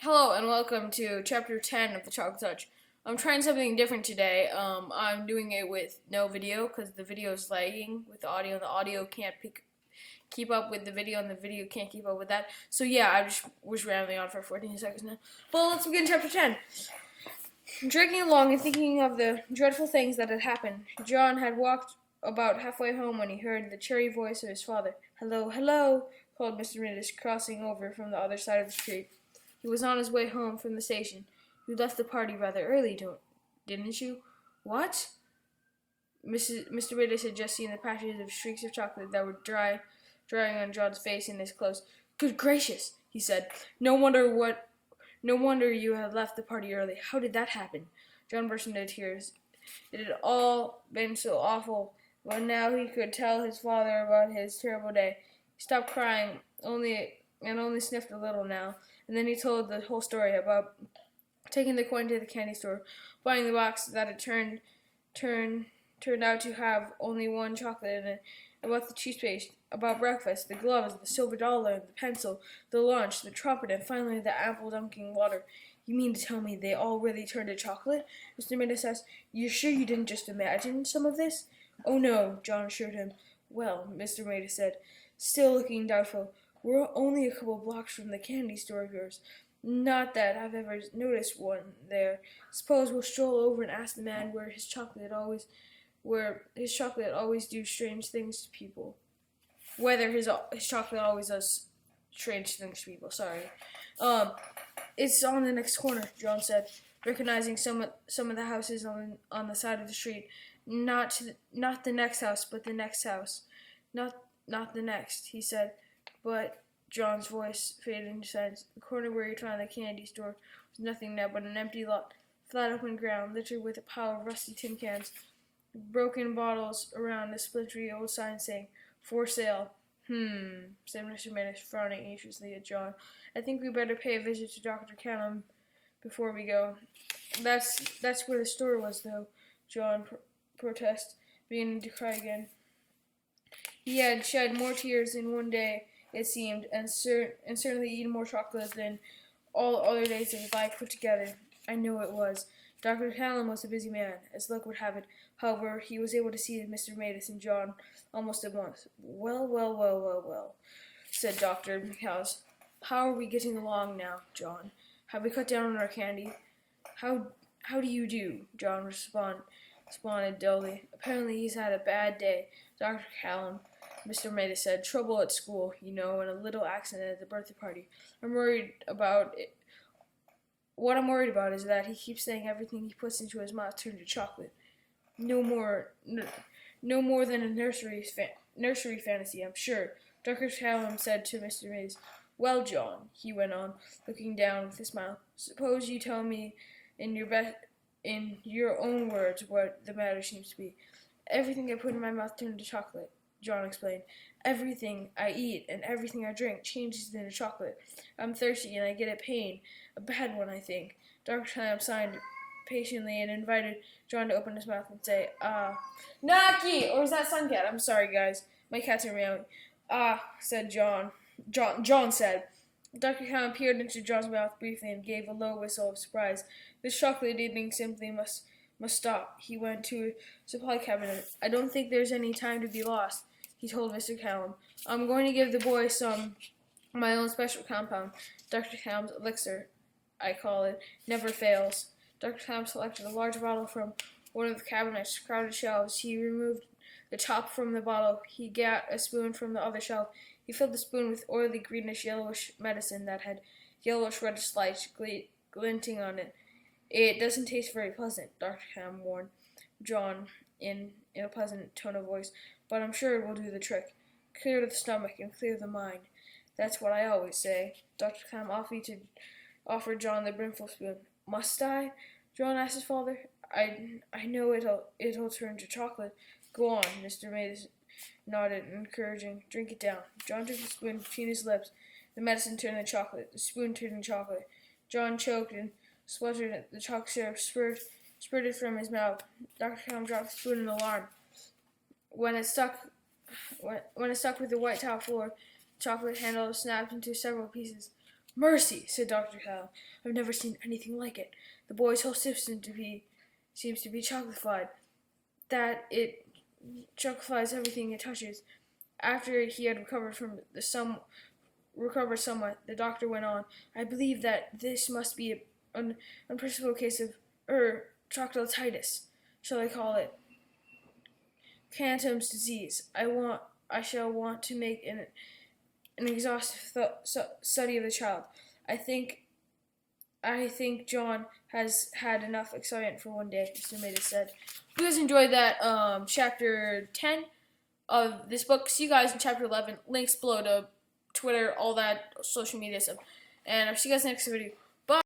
Hello and welcome to Chapter 10 of the Chocolate Touch. I'm trying something different today. I'm doing it with no video because the video is lagging with the audio. The audio can't keep up with the video and the video can't keep up with that. So yeah, I just was rambling on for 14 seconds now. But let's begin Chapter 10. Drinking along and thinking of the dreadful things that had happened, John had walked about halfway home when he heard the cheery voice of his father. "Hello, hello," called Mr. Midas, crossing over from the other side of the street. He was on his way home from the station. "You left the party rather early, didn't you?" "What?" Mr. Midas had just seen the patches of streaks of chocolate that were drying on John's face and his clothes. "Good gracious," he said. No wonder you had left the party early. How did that happen?" John burst into tears. It had all been so awful, but now he could tell his father about his terrible day. He stopped crying, only sniffed a little now, and then he told the whole story about taking the coin to the candy store, buying the box that had turned out to have only one chocolate in it, about the toothpaste, about breakfast, the gloves, the silver dollar, the pencil, the lunch, the trumpet, and finally the apple dunking water. "You mean to tell me they all really turned to chocolate?" Mr. Midas asked. "You're sure you didn't just imagine some of this?" "Oh no," John assured him. "Well," Mr. Midas said, still looking doubtful, "we're only a couple blocks from the candy store of yours. Not that I've ever noticed one there. Suppose we'll stroll over and ask the man where his chocolate always do strange things to people. Whether his chocolate always does strange things to people. Sorry. It's on the next corner," John said, recognizing some of the houses on the side of the street. Not the next house, but the next house. Not the next," he said, but John's voice faded into silence. The corner where he'd found the candy store was nothing now but an empty lot, flat open ground, littered with a pile of rusty tin cans, broken bottles around a splintery old sign saying, "For sale." Said Mr. Midas, frowning anxiously at John. "I think we better pay a visit to Dr. Catling before we go." That's where the store was, though," John protested, beginning to cry again. He had shed more tears in one day, it seemed, and certainly eaten more chocolate than all other days of his life put together. "I know it was. Dr. Catling was a busy man. As luck would have it, however, he was able to see Mr. Midas and John almost at once. Well, said Dr. McHouse. "How are we getting along now, John? Have we cut down on our candy?" How do you do?" John responded dully. "Apparently he's had a bad day, Dr. Catling," Mr. Midas said. "Trouble at school, you know, and a little accident at the birthday party. What I'm worried about is that he keeps saying everything he puts into his mouth turned to chocolate. No more than a nursery fantasy, I'm sure," Dr. Catling said to Mr. Midas. "Well, John," he went on, looking down with a smile, "suppose you tell me in your own words what the matter seems to be." "Everything I put in my mouth turned to chocolate," John explained. "Everything I eat and everything I drink changes into chocolate. I'm thirsty and I get a pain, a bad one, I think." Dr. Catling sighed patiently and invited John to open his mouth and say, "Naki!" Or is that Suncat? I'm sorry, guys. My cats are meowing. Said John. John said. Dr. Catling peered into John's mouth briefly and gave a low whistle of surprise. "This chocolate eating simply must stop." He went to a supply cabinet. "I don't think there's any time to be lost," he told Mr. Catling. "I'm going to give the boy some of my own special compound. Dr. Catling's elixir, I call it, never fails." Dr. Catling selected a large bottle from one of the cabinet's crowded shelves. He removed the top from the bottle. He got a spoon from the other shelf. He filled the spoon with oily, greenish, yellowish medicine that had yellowish, reddish lights glinting on it. "It doesn't taste very pleasant," Dr. Catling warned John in a pleasant tone of voice, "but I'm sure it will do the trick. Clear the stomach and clear the mind. That's what I always say." Dr. Catling offered John the brimful spoon. "Must I?" John asked his father. I know it'll turn to chocolate." "Go on," Mr. Midas nodded, encouraging. "Drink it down." John took the spoon between his lips. The medicine turned to chocolate. The spoon turned to chocolate. John choked and spluttered. The chocolate syrup spurted from his mouth. Dr. Catling dropped the spoon in alarm. When it stuck with the white top floor, the chocolate handle snapped into several pieces. Mercy, said Dr. Howell. I've never seen anything like it. The boy's whole system seems to be chocolified. That it chocolifies everything it touches. After he had recovered somewhat, the doctor went on. I believe that this must be an unprincipled case of chocolatitis. Shall I call it Cantom's disease? I shall want to make an exhaustive study of the child. I think John has had enough excitement for one day, Mr. Maida said. If you guys enjoyed that chapter 10 of this book, see you guys in chapter 11. Links below to Twitter, all that social media stuff. And I'll see you guys next video. Bye!